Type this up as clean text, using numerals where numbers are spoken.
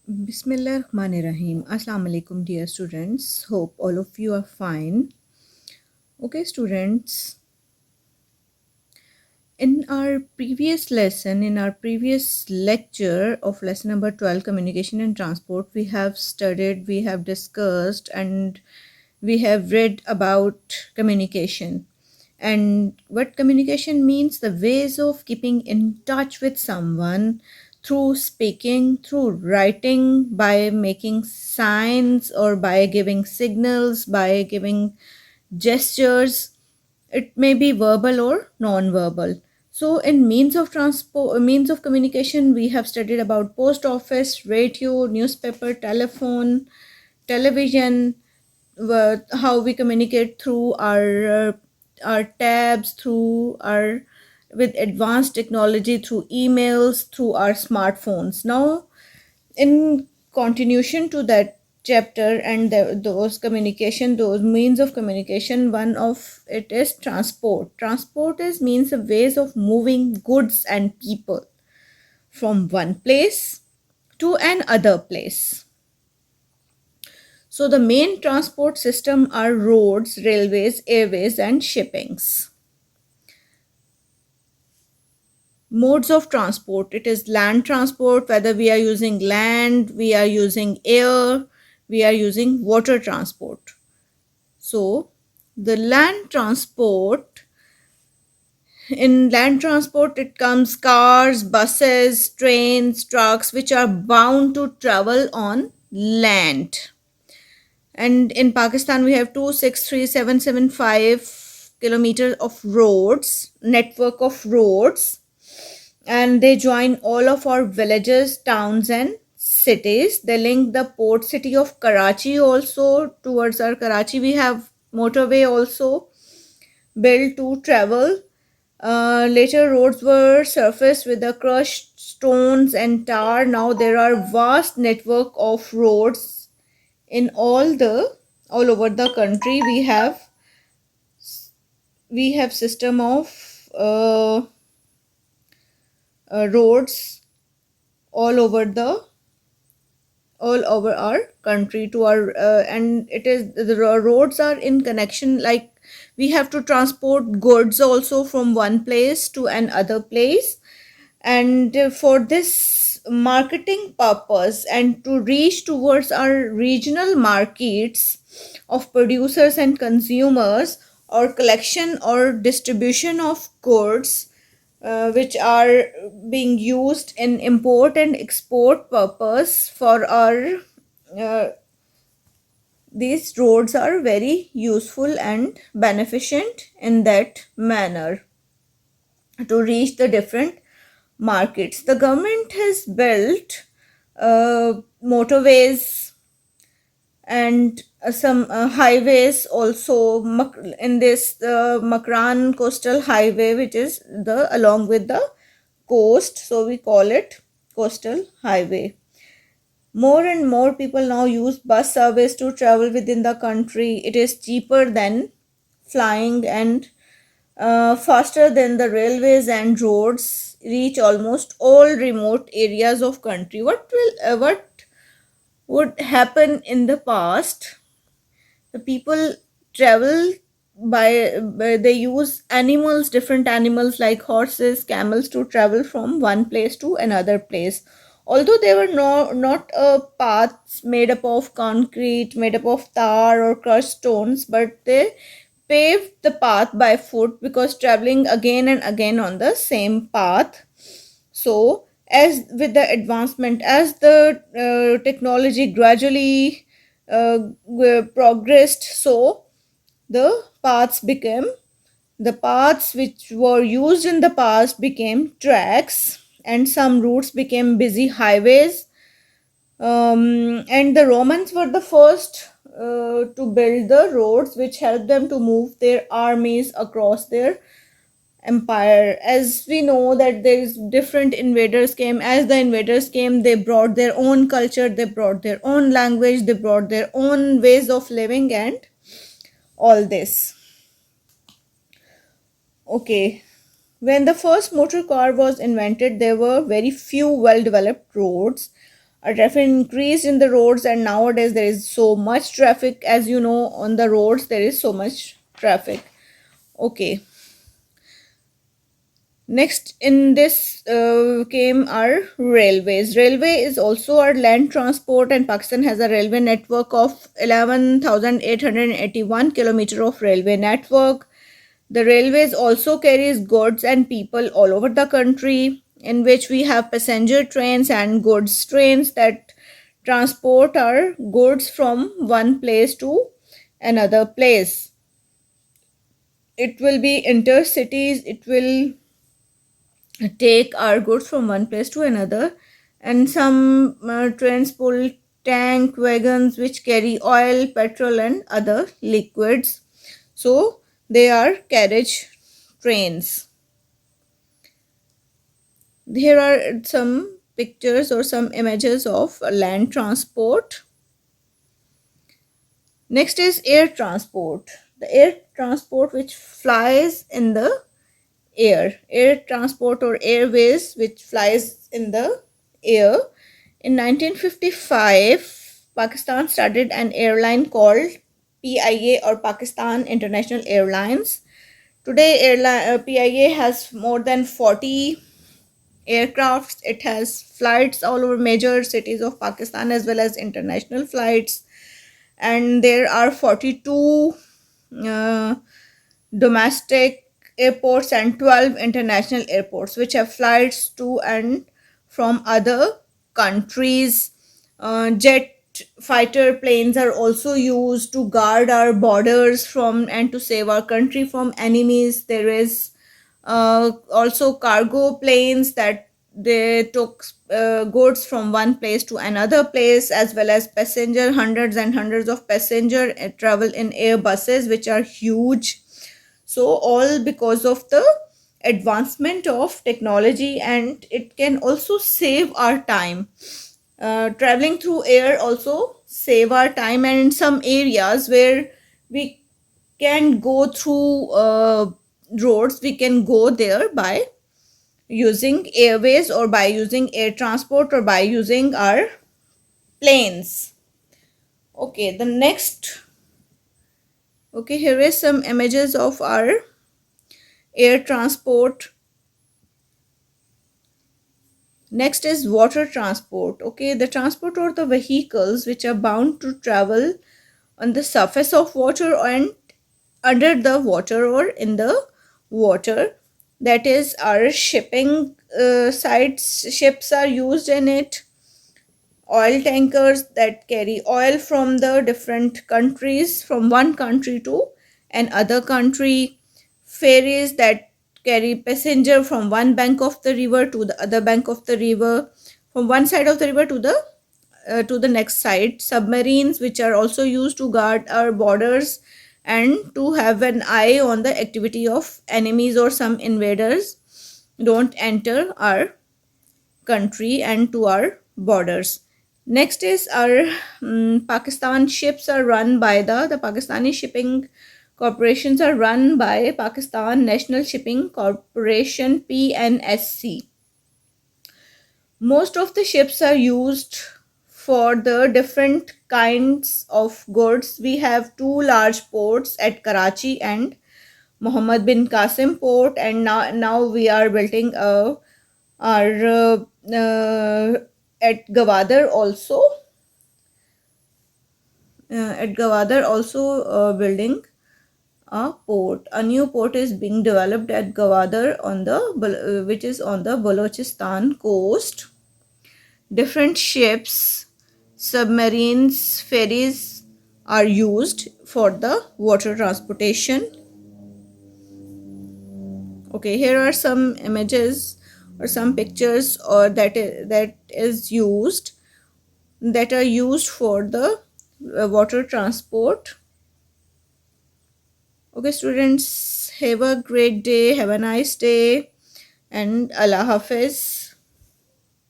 Bismillahirrahmanirrahim. Assalamu alaikum, dear students. Hope all of you are fine. Okay, students. In our previous lesson, in our previous lecture of lesson number 12, Communication and Transport, we have studied, we have discussed, and we have read about communication. And what communication means, the ways of keeping in touch with someone through speaking, through writing, by making signs, or by giving signals, by giving gestures. It may be verbal or non-verbal. So in means of transport, means of communication, we have studied about post office, radio, newspaper, telephone, television, how we communicate through our tabs, through our, with advanced technology, through emails, through our smartphones. Now, in continuation to that chapter and those communication, those means of communication, one of it is transport. Transport is means of ways of moving goods and people from one place to another place. So the main transport system are roads, railways, airways, and shippings. Modes of transport, it is land transport, whether we are using land, we are using air, we are using water transport. So the land transport, in land transport it comes cars, buses, trains, trucks, which are bound to travel on land. And in Pakistan, we have 263,775 kilometers of roads, network of roads, and they join all of our villages, towns, and cities. They link the port city of Karachi also towards our Karachi. We have motorway also built to travel. Later, roads were surfaced with the crushed stones and tar. Now there are vast network of roads in all over the country. We have system of roads all over the all over our country to our and it is the roads are in connection, like we have to transport goods also from one place to another place. And for this marketing purpose and to reach towards our regional markets of producers and consumers, or collection or distribution of goods which are being used in import and export purpose for our uh, these roads are very useful and beneficent in that manner to reach the different markets. The government has built motorways and some highways also in this Makran coastal highway, which is the along with the coast, so we call it coastal highway. More and more people now use bus service to travel within the country. It is cheaper than flying and faster than the railways, and roads reach almost all remote areas of country. What would happen in the past? The people travel by they use animals, different animals like horses, camels, to travel from one place to another place. Although they were not paths made up of concrete, made up of tar or crushed stones, but they paved the path by foot, because traveling again and again on the same path. So as with the advancement, as the technology gradually progressed, so the the paths which were used in the past became tracks, and some routes became busy highways. And the Romans were the first to build the roads which helped them to move their armies across their empire. As we know that there is different invaders came, as the invaders came, they brought their own culture, they brought their own language, they brought their own ways of living, and all this. Okay, when the first motor car was invented, there were very few well developed roads. Our traffic increased in the roads, and nowadays there is so much traffic. As you know, on the roads there is so much traffic. Okay. Next in this came our railways. Railway is also our land transport, and Pakistan has a railway network of 11,881 kilometer of railway network. The railways also carries goods and people all over the country, in which we have passenger trains and goods trains that transport our goods from one place to another place. It will be intercities, it will take our goods from one place to another, and some trains pull tank wagons which carry oil, petrol, and other liquids. So they are carriage trains. Here are some pictures or some images of land transport. Next is air transport. The air transport which flies in the air transport or airways which flies in the air. In 1955, Pakistan started an airline called PIA or Pakistan International Airlines. Today, PIA has more than 40 aircrafts. It has flights all over major cities of Pakistan as well as international flights. And there are 42 uh, domestic airports and 12 international airports which have flights to and from other countries. Jet fighter planes are also used to guard our borders from and to save our country from enemies. There is also cargo planes that they took goods from one place to another place, as well as passenger, hundreds and hundreds of passenger travel in air buses which are huge. So all because of the advancement of technology, and it can also save our time. Traveling through air also save our time, and in some areas where we can go through roads, we can go there by using airways or by using air transport or by using our planes. Okay, the next. Okay, here is some images of our air transport. Next is water transport. Okay, the transport or the vehicles which are bound to travel on the surface of water and under the water or in the water. That is our shipping sites. Ships are used in it. Oil tankers that carry oil from the different countries, from one country to another country. Ferries that carry passenger from one bank of the river to the other bank of the river, from one side of the river to the next side. Submarines which are also used to guard our borders and to have an eye on the activity of enemies or some invaders don't enter our country and to our borders. Next is our Pakistan ships are run by the Pakistani shipping corporations are run by Pakistan National Shipping Corporation, PNSC. Most of the ships are used for the different kinds of goods. We have two large ports at Karachi and Muhammad bin Qasim port, and now we are building our at Gwadar also. At Gwadar also building a port. A new port is being developed at Gwadar on the which is on the Balochistan coast. Different ships, submarines, ferries are used for the water transportation. Okay, here are some images or some pictures or that is used that are used for the water transport. Okay, students, have a great day, have a nice day, and Allah Hafiz.